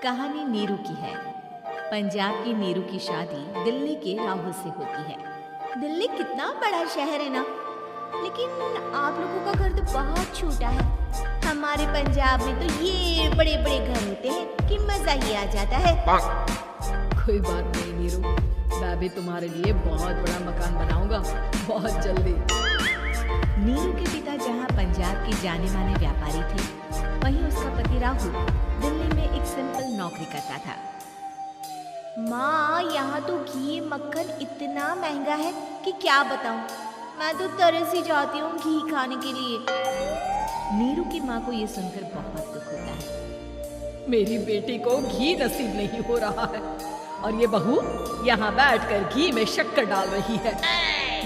कहानी नीरू की है। पंजाब की नीरू की शादी दिल्ली के राहुल से होती है। दिल्ली कितना बड़ा शहर है ना, लेकिन आप लोगों का घर तो बहुत छोटा है। हमारे पंजाब में तो ये बड़े बड़े घर होते हैं कि मजा ही आ जाता है। कोई बात नहीं नीरू, मैं भी तुम्हारे लिए बहुत बड़ा मकान बनाऊंगा बहुत जल्दी। नीरू के पिता जहाँ पंजाब के जाने माने व्यापारी थे, वहीं उसका पति राहुल दिल्ली में एक सिंपल नौकरी करता था। माँ, यहाँ तो घी मक्खन इतना महंगा है कि क्या बताऊँ। मैं तो तरस ही जाती हूँ घी खाने के लिए। नीरू की माँ को ये सुनकर बहुत दुख होता है। मेरी बेटी को घी नसीब नहीं हो रहा है और ये बहू यहाँ बैठकर घी में शक्कर डाल रही है।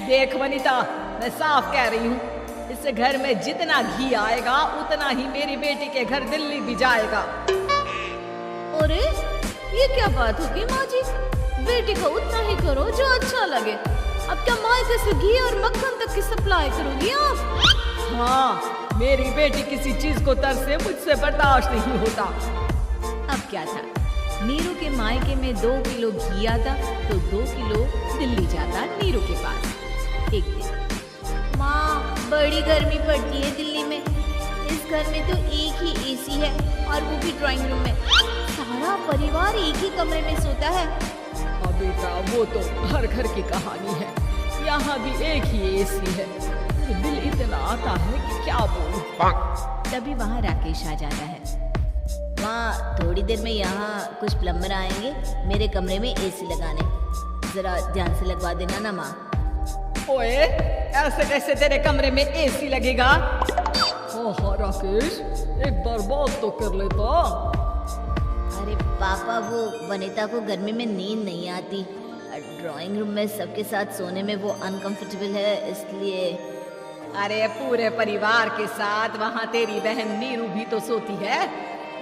देख वनिता, मैं साफ कह रही हूँ, इससे घर में जितना घी आएगा उतना ही मेरी बेटी के घर दिल्ली भी जाएगा। अरे ये क्या बात होगी माँ जी, बेटी को उतना ही करो जो अच्छा लगे। अब क्या मायके से घी और मक्खन तक की सप्लाई करोगी आप? हाँ, मेरी बेटी किसी चीज को तरसे मुझसे बर्दाश्त नहीं होता। अब क्या था, नीरू के मायके में 2 किलो घी आता तो 2 किलो दिल्ली जाता नीरू के पास। एक दिन, माँ बड़ी गर्मी पड़ती है दिल्ली में। इस घर में तो एक ही एसी है और वो भी ड्राइंग रूम में। सारा परिवार एक ही कमरे में सोता है। अब बेटा, वो तो हर घर की कहानी है। यहाँ भी एक ही एसी है। दिल इतना आता है कि क्या बोलूं। तभी वहाँ राकेश आ जाता है। माँ, थोड़ी देर में यहाँ कुछ प्लम्बर आएंगे मेरे कमरे में एसी लगाने, जरा ध्यान से लगवा देना ना माँ। ओए, ऐसे कैसे तेरे कमरे में एसी लगेगा? ओह राकेश, एक बार बात तो कर लेता। अरे पापा, वो वनिता को गर्मी में नींद नहीं आती। ड्राइंग रूम में सबके साथ सोने में वो अनकंफर्टेबल है, इसलिए। अरे पूरे परिवार के साथ वहाँ तेरी बहन नीरू भी तो सोती है,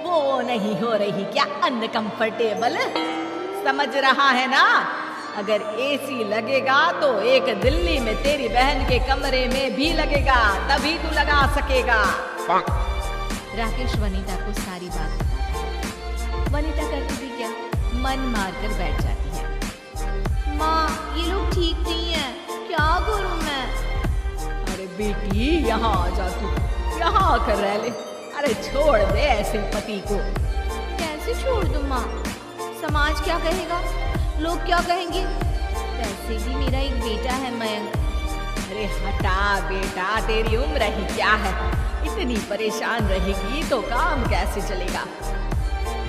वो नहीं हो रही क्या अनकंफर्टेबल? समझ रहा है ना? अगर एसी लगेगा तो एक दिल्ली में तेरी बहन के कमरे में भी लगेगा, तभी तू लगा सकेगा। राकेश वनिता को सारी बात बताता है। वनिता करती भी क्या, मन मार कर बैठ जाती है। माँ, ये लोग ठीक नहीं है, क्या करूँ मैं? अरे बेटी, यहाँ आ जा तू, यहाँ आकर रह ले। अरे छोड़ दे ऐसे पति को। कैसे छोड़ दूँ माँ? समाज क्या कहेगा, लोग क्या कहेंगे? वैसे भी मेरा एक बेटा है मयंक। अरे हटा बेटा, तेरी उम्र ही क्या है, इतनी परेशान रहेगी तो काम कैसे चलेगा?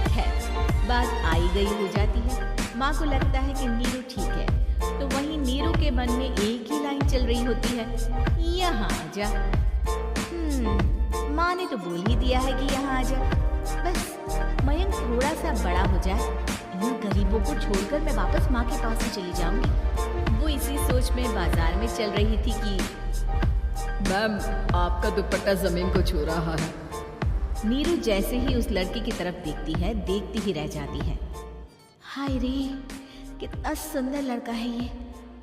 खैर, बात आई गई हो जाती है। माँ को लगता है कि नीरू ठीक है, तो वहीं नीरू के मन में एक ही लाइन चल रही होती है, यहाँ आ जा। माँ ने तो बोल ही दिया है कि यहाँ आ जा। बस मयंक थोड़ा सा बड़ा हो जाए, इन गरीबों को छोड़कर मैं वापस माँ के पास ही चली जाऊंगी। वो इसी सोच में बाजार में चल रही थी कि मैम, आपका दुपट्टा जमीन को छू रहा है। नीरू जैसे ही उस लड़की की तरफ देखती है, देखती ही रह जाती है। हाय रे, कितना सुंदर लड़का है ये।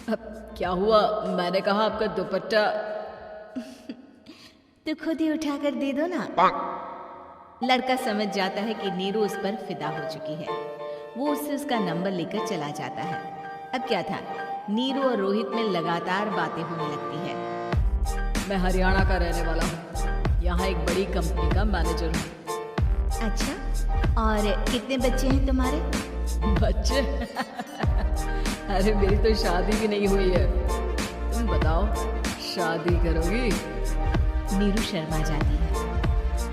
अब क्या हुआ? मैंने कहा आपका दुपट्टा। तो खुद ही उठा कर दे दो ना। लड़का समझ जाता है कि नीरू उस पर फिदा हो चुकी है। वो उससे उसका नंबर लेकर चला जाता है। अब क्या था, नीरू और रोहित में लगातार बातें होने लगती है। मैं हरियाणा का रहने वाला हूँ, यहाँ एक बड़ी कंपनी का मैनेजर हूँ। अच्छा, और कितने बच्चे हैं तुम्हारे? बच्चे? अरे मेरी तो शादी भी नहीं हुई है। तुम बताओ, शादी करोगी? नीरू शर्मा जाती है।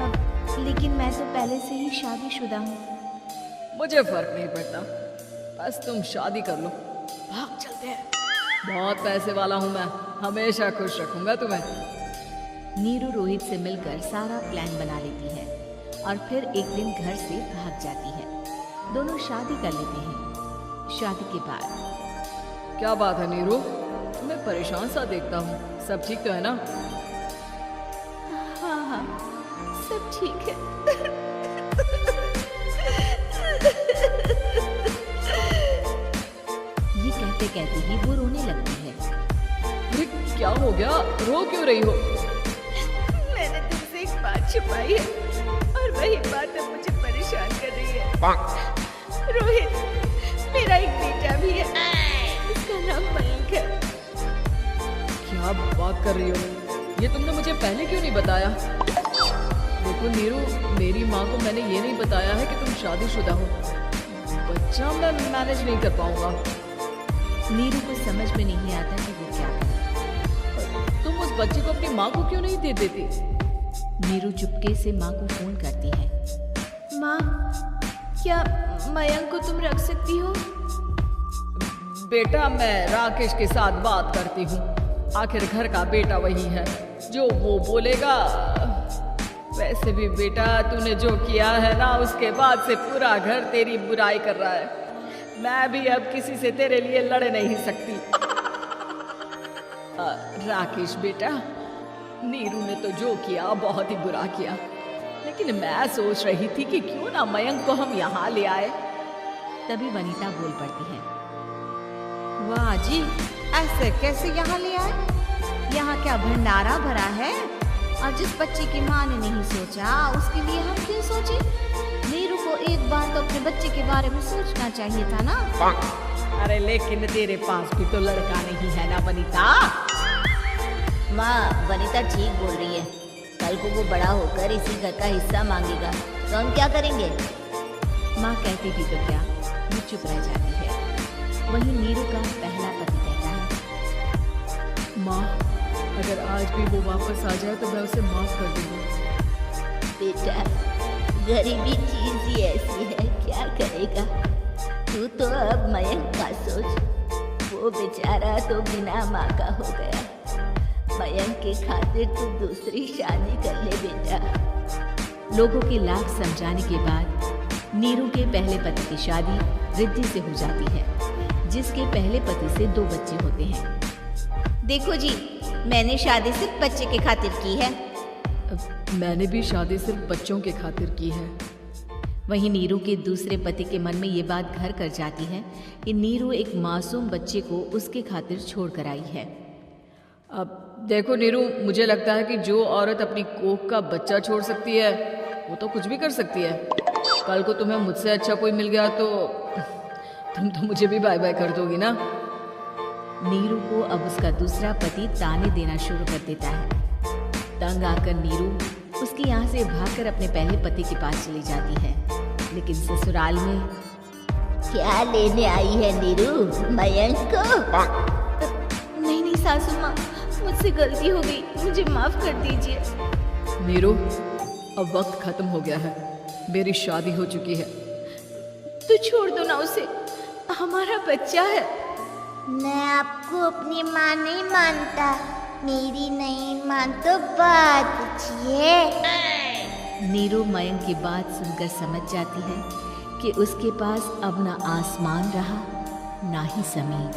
अब लेकिन मैं तो पहले से ही शादीशुदा हूँ। मुझे फर्क नहीं पड़ता, बस तुम शादी कर लो, भाग चलते हैं। बहुत पैसे वाला हूँ मैं, हमेशा खुश रखूंगा तुम्हें। नीरू रोहित से मिलकर सारा प्लान बना लेती है और फिर एक दिन घर से भाग जाती है। दोनों शादी कर लेते हैं। शादी के बाद क्या बात है नीरू, मैं परेशान सा देखता हूँ, सब ठीक तो है ना? हाँ हाँ, सब ठीक है। ये कहते कहते ही वो रोने लगती है। अरे क्या हो गया, रो क्यों रही हो? मैंने तुमसे एक बात छुपाई है और वही बात अब मुझे परेशान कर रही है। रोहित, मेरा एक बेटा भी है, उसका नाम मयंक है। क्या बात कर रही हो? ये तुमने मुझे पहले क्यों नहीं बताया? देखो नीरू, मेरी माँ को मैंने ये नहीं बताया है कि तुम शादीशुदा हो। बच्चा मैं मैनेज नहीं कर पाऊंगा। नीरू को समझ में नहीं आता कि वो क्या करे। तुम उस बच्चे को अपनी माँ को क्यों नहीं दे देती? नीरू चुपके से माँ को फोन करती है। माँ, क्या मयंक को तुम रख सकती हो? बेटा, मैं राकेश के साथ बात करती हूँ। आखिर घर का बेटा वही है, जो वो बोलेगा। वैसे भी बेटा, तूने जो किया है ना, उसके बाद से पूरा घर तेरी बुराई कर रहा है। मैं भी अब किसी से तेरे लिए लड़ नहीं सकती। राकेश बेटा, नीरू ने तो जो किया बहुत ही बुरा किया, लेकिन मैं सोच रही थी कि क्यों ना मयंक को हम यहाँ ले आए। तभी वनीता बोल पड़ती है। वाह जी, ऐसे कैसे यहाँ ले आए? यहाँ क्या भंडारा भरा है? और जिस बच्चे की माँ ने नहीं सोचा, उसके लिए हम क्यों सोचे? नीरू को एक बार तो अपने बच्चे के बारे में सोचना चाहिए था ना। अरे लेकिन तेरे पास भी तो लड़का नहीं है ना वनीता। माँ, वनीता ठीक बोल रही है। कल को वो बड़ा होकर इसी घर का हिस्सा मांगेगा तो हम क्या करेंगे? माँ कहती भी तो क्या, वो चुप रह जाती है। वहीं नीरू का पहला पति कहता है। माँ, अगर आज भी वो वापस आ जाए तो मैं उसे माफ कर दूंगा। बेटा, गरीबी चीज ही ऐसी है, क्या करेगा? तू तो अब मयंक का सोच। वो बेचारा तो बिना माँ का हो गया। मयंक के खातिर तू दूसरी शादी कर ले बेटा। लोगों के लाख समझाने के बाद नीरू के पहले पति की शादी रिद्धि से हो जाती है, जिसके पहले पति से 2 बच्चे होते हैं। देखो जी, मैंने शादी सिर्फ बच्चे के खातिर की है। मैंने भी शादी सिर्फ बच्चों के खातिर की है। वहीं नीरू के दूसरे पति के मन में ये बात घर कर जाती है कि नीरू एक मासूम बच्चे को उसके खातिर छोड़ कर आई है। अब देखो नीरू, मुझे लगता है कि जो औरत अपनी कोख का बच्चा छोड़ सकती है, वो तो कुछ भी कर सकती है। कल को तुम्हें मुझसे अच्छा कोई मिल गया तो तुम तो मुझे भी बाय बाय कर दोगी ना। नीरू को अब उसका दूसरा पति ताने देना शुरू कर देता है। तंग आकर नीरू उसके यहाँ से भागकर अपने पहले पति के पास चली जाती है, लेकिन ससुराल में क्या लेने आई है नीरू, मयंक को? नहीं नहीं सासू माँ, मुझसे गलती हो गई, मुझे माफ कर दीजिए। नीरू, अब वक्त खत्म हो गया है, मेरी शादी हो चुकी है। तो छोड़ दो ना उसे, हमारा बच्चा है। मैं आपको अपनी माँ नहीं मानता। मेरी नहीं मान तो बात पूछिए। नीरू मयंक की बात सुनकर समझ जाती है कि उसके पास अब ना आसमान रहा ना ही जमीन।